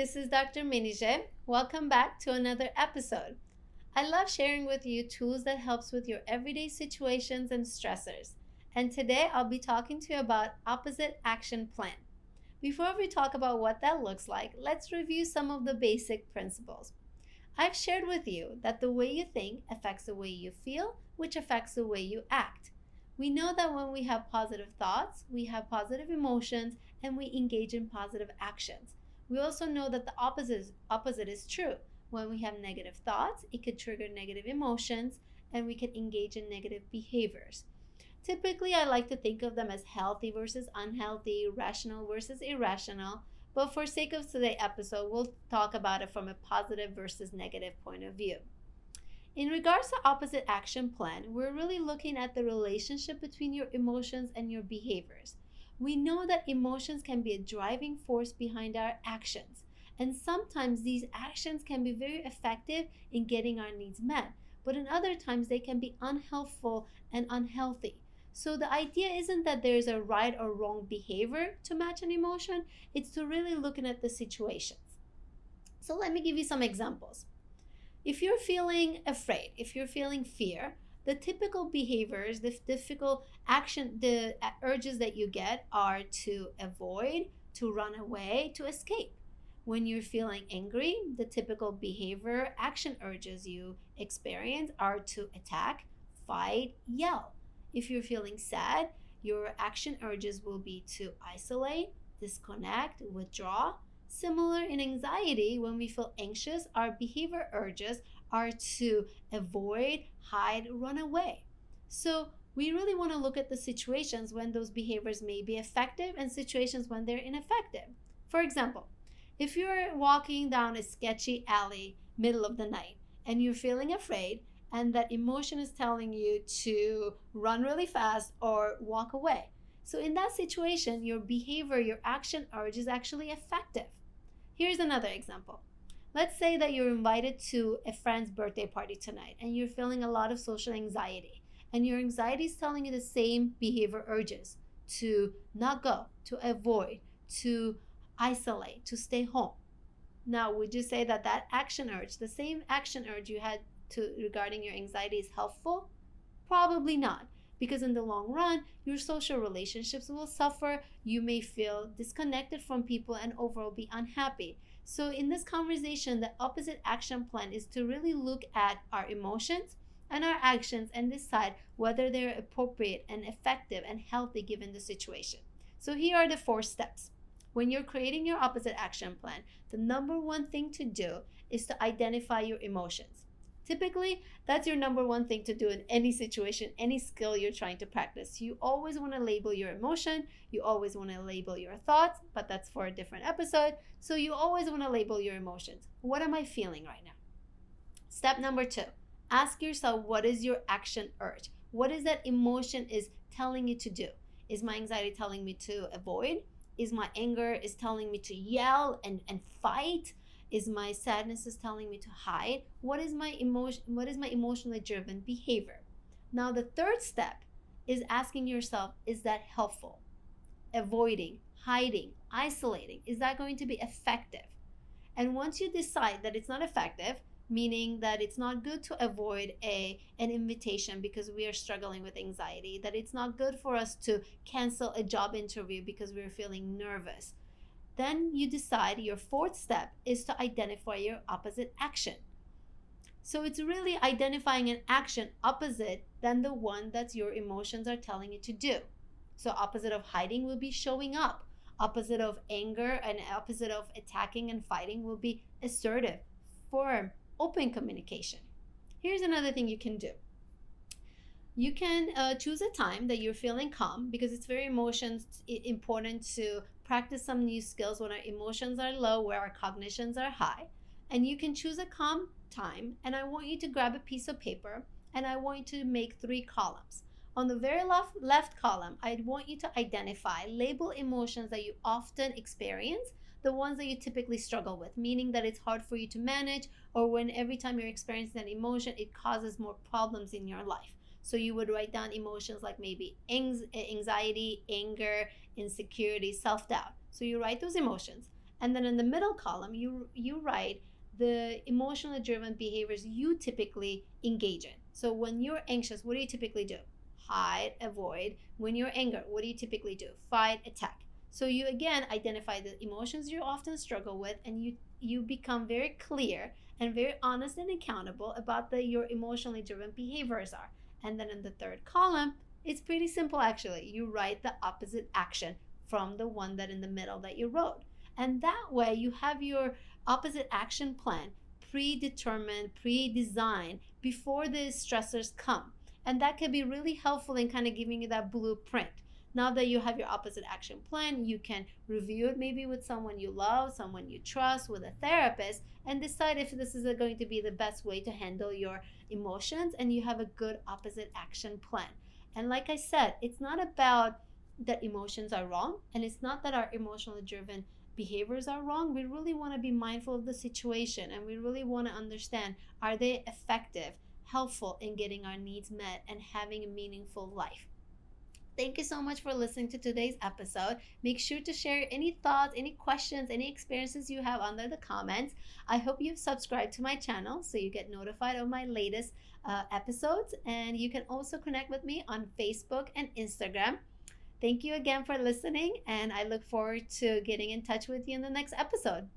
this is Dr. Minije. Welcome back to another episode. I love sharing with you tools that helps with your everyday situations and stressors. And today I'll be talking to you about opposite action plan. Before we talk about what that looks like, let's review some of the basic principles. I've shared with you that the way you think affects the way you feel, which affects the way you act. We know that when we have positive thoughts, we have positive emotions, and we engage in positive actions. We also know that the opposite is true. When we have negative thoughts, it could trigger negative emotions, and we could engage in negative behaviors. Typically, I like to think of them as healthy versus unhealthy, rational versus irrational, but for sake of today's episode, we'll talk about it from a positive versus negative point of view. In regards to opposite action plan, we're really looking at the relationship between your emotions and your behaviors. We know that emotions can be a driving force behind our actions, and sometimes these actions can be very effective in getting our needs met, but in other times they can be unhelpful and unhealthy. So the idea isn't that there's a right or wrong behavior to match an emotion, it's to really looking at the situations. So let me give you some examples. If you're feeling afraid, if you're feeling fear, the typical behaviors, the typical action, the urges that you get are to avoid, to run away, to escape. When you're feeling angry, the typical behavior, action urges you experience are to attack, fight, yell. If you're feeling sad, your action urges will be to isolate, disconnect, withdraw. Similar in anxiety, when we feel anxious, our behavior urges are to avoid, hide, run away. So we really want to look at the situations when those behaviors may be effective and situations when they're ineffective. For example, if you're walking down a sketchy alley middle of the night and you're feeling afraid and that emotion is telling you to run really fast or walk away. So in that situation, your behavior, your action urge is actually effective. Here's another example. Let's say that you're invited to a friend's birthday party tonight and you're feeling a lot of social anxiety. And your anxiety is telling you the same behavior urges to not go, to avoid, to isolate, to stay home. Now, would you say that that action urge, the same action urge you had to regarding your anxiety is helpful? Probably not. Because in the long run, your social relationships will suffer. You may feel disconnected from people and overall be unhappy. So in this conversation, the opposite action plan is to really look at our emotions and our actions and decide whether they're appropriate and effective and healthy given the situation. So here are the 4 steps. When you're creating your opposite action plan, the number one thing to do is to identify your emotions. Typically, that's your number one thing to do in any situation, any skill you're trying to practice. You always want to label your emotion. You always want to label your thoughts, but that's for a different episode. So you always want to label your emotions. What am I feeling right now? Step number 2, ask yourself, what is your action urge? What is that emotion is telling you to do? Is my anxiety telling me to avoid? Is my anger is telling me to yell and fight? Is my sadness is telling me to hide? What is my emotionally driven behavior? Now the 3rd step is asking yourself, is that helpful? Avoiding, hiding, isolating, is that going to be effective? And once you decide that it's not effective, meaning that it's not good to avoid an invitation because we are struggling with anxiety, that it's not good for us to cancel a job interview because we're feeling nervous, then you decide your 4th step is to identify your opposite action. So it's really identifying an action opposite than the one that your emotions are telling you to do. So opposite of hiding will be showing up. Opposite of anger and opposite of attacking and fighting will be assertive, firm, open communication. Here's another thing you can do. You can choose a time that you're feeling calm, because it's very important to practice some new skills when our emotions are low, where our cognitions are high. And you can choose a calm time, and I want you to grab a piece of paper and I want you to make 3 columns. On the very left column, I want you to identify, label emotions that you often experience, the ones that you typically struggle with, meaning that it's hard for you to manage, or when every time you're experiencing an emotion, it causes more problems in your life. So you would write down emotions like maybe anxiety, anger, insecurity, self-doubt. So you write those emotions. And then in the middle column, you write the emotionally driven behaviors you typically engage in. So when you're anxious, what do you typically do? Hide, avoid. When you're angry, what do you typically do? Fight, attack. So you again identify the emotions you often struggle with, and you become very clear and very honest and accountable about your emotionally driven behaviors are. And then in the third column, it's pretty simple actually. You write the opposite action from the one that in the middle that you wrote. And that way you have your opposite action plan predetermined, pre-designed before the stressors come. And that can be really helpful in kind of giving you that blueprint. Now that you have your opposite action plan, you can review it maybe with someone you love, someone you trust, with a therapist, and decide if this is going to be the best way to handle your emotions, and you have a good opposite action plan. And like I said, it's not about that emotions are wrong, and it's not that our emotionally driven behaviors are wrong. We really want to be mindful of the situation, and we really want to understand, are they effective, helpful in getting our needs met and having a meaningful life. Thank you so much for listening to today's episode. Make sure to share any thoughts, any questions, any experiences you have under the comments. I hope you've subscribed to my channel so you get notified of my latest episodes. And you can also connect with me on Facebook and Instagram. Thank you again for listening, and I look forward to getting in touch with you in the next episode.